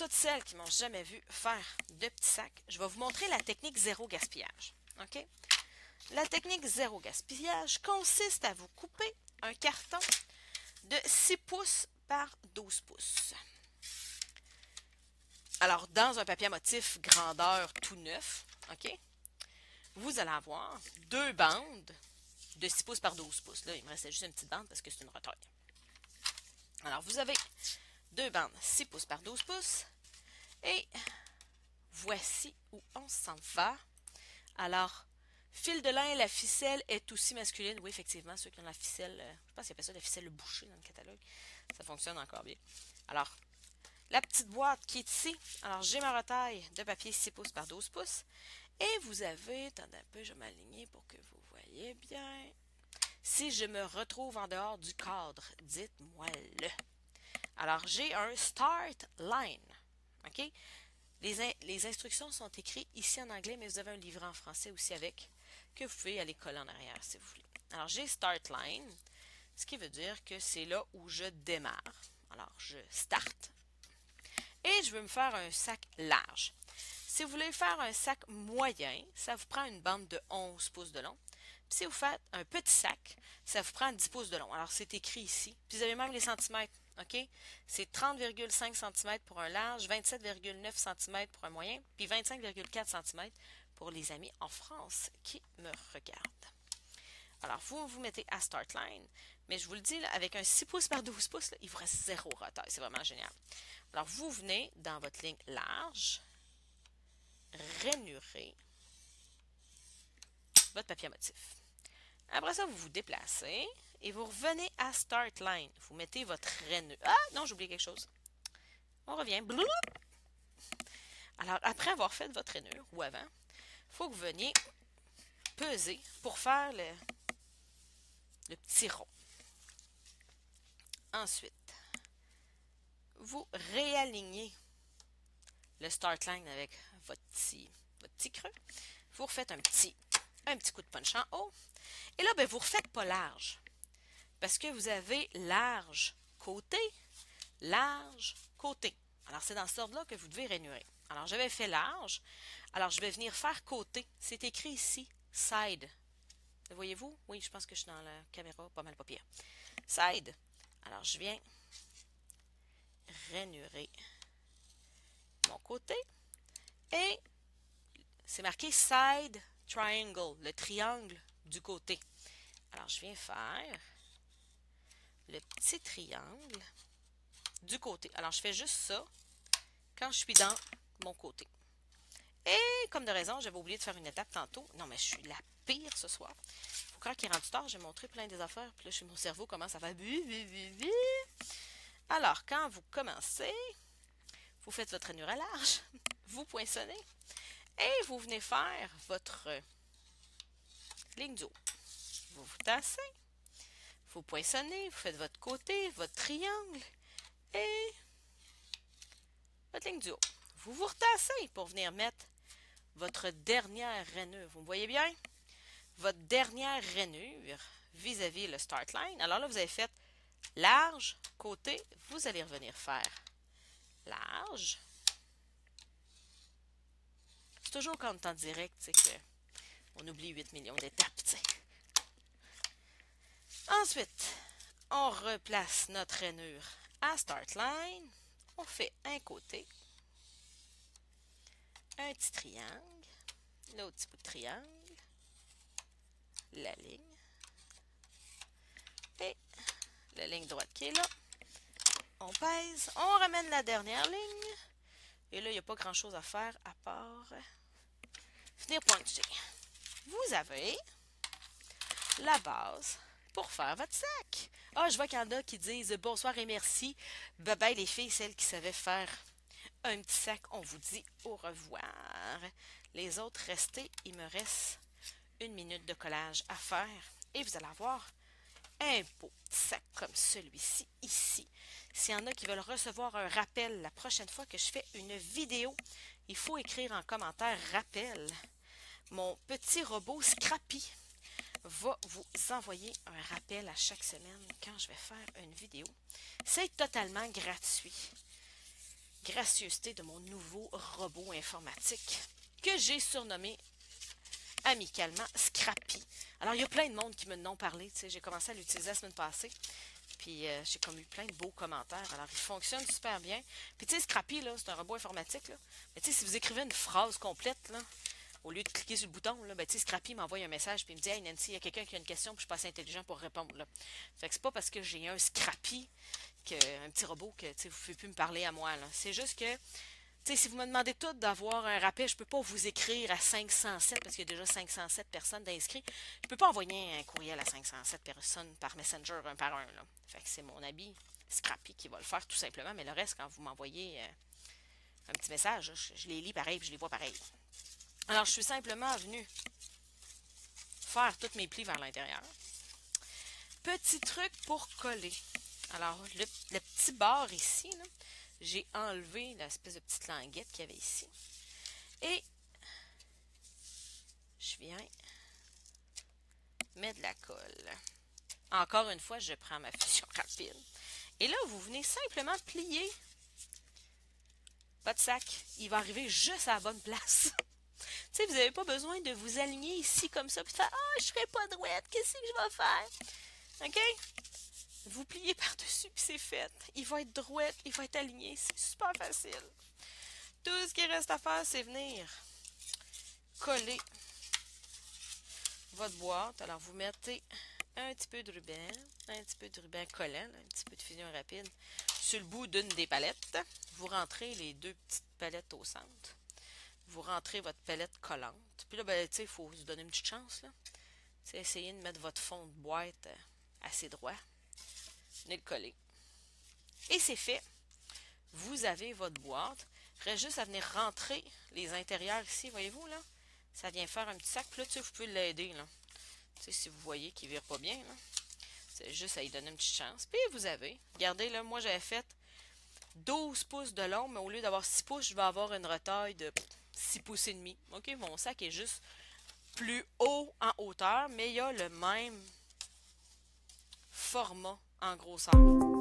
toutes celles qui m'ont jamais vu faire de petits sacs, je vais vous montrer la technique zéro gaspillage. OK? La technique zéro gaspillage consiste à vous couper un carton de 6 pouces par 12 pouces. Alors, dans un papier à motif grandeur tout neuf, OK? Vous allez avoir 2 bandes de 6 pouces par 12 pouces. Là, il me restait juste une petite bande parce que c'est une retaille. Alors, vous avez 2 bandes 6 pouces par 12 pouces. Et voici où on s'en va. Alors, fil de lin, la ficelle est aussi masculine. Oui, effectivement, ceux qui ont la ficelle, je pense qu'il appelle ça la ficelle bouchée dans le catalogue. Ça fonctionne encore bien. Alors, la petite boîte qui est ici. Alors, j'ai ma retaille de papier 6 pouces par 12 pouces. Et vous avez, attendez un peu, je vais m'aligner pour que vous voyez bien. Si je me retrouve en dehors du cadre, dites-moi-le. Alors, j'ai un start line. OK? Les instructions sont écrites ici en anglais, mais vous avez un livret en français aussi avec, que vous pouvez aller coller en arrière si vous voulez. Alors, j'ai start line, ce qui veut dire que c'est là où je démarre. Alors, je start. Et je veux me faire un sac large. Si vous voulez faire un sac moyen, ça vous prend une bande de 11 pouces de long. Puis si vous faites un petit sac, ça vous prend 10 pouces de long. Alors, c'est écrit ici. Puis vous avez même les centimètres. OK? C'est 30,5 cm pour un large, 27,9 cm pour un moyen, puis 25,4 cm pour les amis en France qui me regardent. Alors, vous mettez à Start Line, mais je vous le dis, là, avec un 6 pouces par 12 pouces, là, il vous reste 0 retaille. C'est vraiment génial. Alors, vous venez dans votre ligne large, rainurez votre papier à motif. Après ça, vous vous déplacez et vous revenez à Start Line. Vous mettez votre rainure. Ah, non, j'ai oublié quelque chose. On revient. Bloup! Alors, après avoir fait votre rainure, ou avant, il faut que vous veniez peser pour faire le petit rond. Ensuite, vous réalignez le Start Line avec votre petit creux. Vous refaites un petit coup de punch en haut. Et là, ben, vous ne refaites pas large. Parce que vous avez large côté, large côté. Alors, c'est dans ce ordre-là que vous devez rainurer. Alors, j'avais fait large. Alors, je vais venir faire côté. C'est écrit ici, side. Le voyez-vous? Oui, je pense que je suis dans la caméra, pas mal pas pire. Side. Alors, je viens rainurer mon côté. Et c'est marqué side triangle, le triangle du côté. Alors, je viens faire le petit triangle du côté. Alors, je fais juste ça quand je suis dans mon côté. Et comme de raison, j'avais oublié de faire une étape tantôt. Non, mais je suis la pire ce soir. Faut croire qu'il est rendu tard, j'ai montré plein des affaires. Puis là, mon cerveau commence à faire... Alors, quand vous commencez, vous faites votre rainure à large, vous poinçonnez et vous venez faire votre ligne du haut. Vous vous tassez, vous poinçonnez, vous faites votre côté, votre triangle et votre ligne du haut. Vous vous retassez pour venir mettre votre dernière rainure. Vous me voyez bien? Votre dernière rainure vis-à-vis le start line. Alors là, vous avez fait large, côté. Vous allez revenir faire large. C'est toujours quand on est en direct, tu sais, qu'on oublie 8 millions d'étapes, tu sais. Ensuite, on replace notre rainure à start line. On fait un côté, un petit triangle, l'autre petit bout de triangle, la ligne et la ligne droite qui est là. On pèse, on ramène la dernière ligne et là, il n'y a pas grand chose à faire à part venir pointer. Vous avez la base pour faire votre sac. Ah, je vois qu'il y en a qui disent bonsoir et merci. Bye bye les filles, celles qui savaient faire un petit sac. On vous dit au revoir. Les autres, restez. Il me reste 1 minute de collage à faire. Et vous allez avoir un beau petit sac comme celui-ci ici. S'il y en a qui veulent recevoir un rappel la prochaine fois que je fais une vidéo, il faut écrire en commentaire rappel. Mon petit robot Scrappy va vous envoyer un rappel à chaque semaine quand je vais faire une vidéo. C'est totalement gratuit. gracieuseté de mon nouveau robot informatique que j'ai surnommé amicalement Scrappy. Alors, il y a plein de monde qui me n'ont parlé. J'ai commencé à l'utiliser la semaine passée. Puis, j'ai comme eu plein de beaux commentaires. Alors, il fonctionne super bien. Puis, tu sais, Scrappy, là, c'est un robot informatique. Là. Mais, tu sais, si vous écrivez une phrase complète, là, au lieu de cliquer sur le bouton, là, ben, tu sais, Scrappy m'envoie un message. Puis, il me dit, hey Nancy, il y a quelqu'un qui a une question. Puis, je suis pas assez intelligent pour répondre. Là. Fait que c'est pas parce que j'ai un Scrappy, un petit robot, que, tu sais, vous ne pouvez plus me parler à moi. C'est juste que tu sais, si vous me demandez tout d'avoir un rappel, je peux pas vous écrire à 507 parce qu'il y a déjà 507 personnes d'inscrits. Je peux pas envoyer un courriel à 507 personnes par Messenger un par un. Là. Fait que c'est mon ami Scrappy qui va le faire tout simplement. Mais le reste, quand vous m'envoyez un petit message, je les lis pareil et je les vois pareil. Alors, je suis simplement venue faire tous mes plis vers l'intérieur. Petit truc pour coller. Alors, le petit bord ici, là, j'ai enlevé l'espèce de petite languette qu'il y avait ici. Et je viens mettre de la colle. Encore une fois, je prends ma fusion rapide. Et là, vous venez simplement plier votre sac. Il va arriver juste à la bonne place. Tu sais, vous n'avez pas besoin de vous aligner ici comme ça puis faire « Ah, je ne serai pas droite, qu'est-ce que je vais faire? » OK? Vous pliez par-dessus puis c'est fait. Il va être droit, il va être aligné. C'est super facile. Tout ce qui reste à faire, c'est venir coller votre boîte. Alors, vous mettez un petit peu de ruban collant, là, un petit peu de fusion rapide sur le bout d'une des palettes. Vous rentrez les deux petites palettes au centre. Vous rentrez votre palette collante. Puis là, ben, tu sais, il faut se donner une petite chance, là. Tu sais, essayez de mettre votre fond de boîte assez droit. Venez le coller. Et c'est fait. Vous avez votre boîte. Il reste juste à venir rentrer les intérieurs ici, voyez-vous, là? Ça vient faire un petit sac. Puis là, tu sais, vous pouvez l'aider, là. Tu sais, si vous voyez qu'il ne vire pas bien, là. C'est juste à y donner une petite chance. Puis vous avez. Regardez, là, moi, j'avais fait 12 pouces de long, mais au lieu d'avoir 6 pouces, je vais avoir une retaille de 6 pouces et demi. OK, mon sac est juste plus haut en hauteur, mais il y a le même format en grosseur.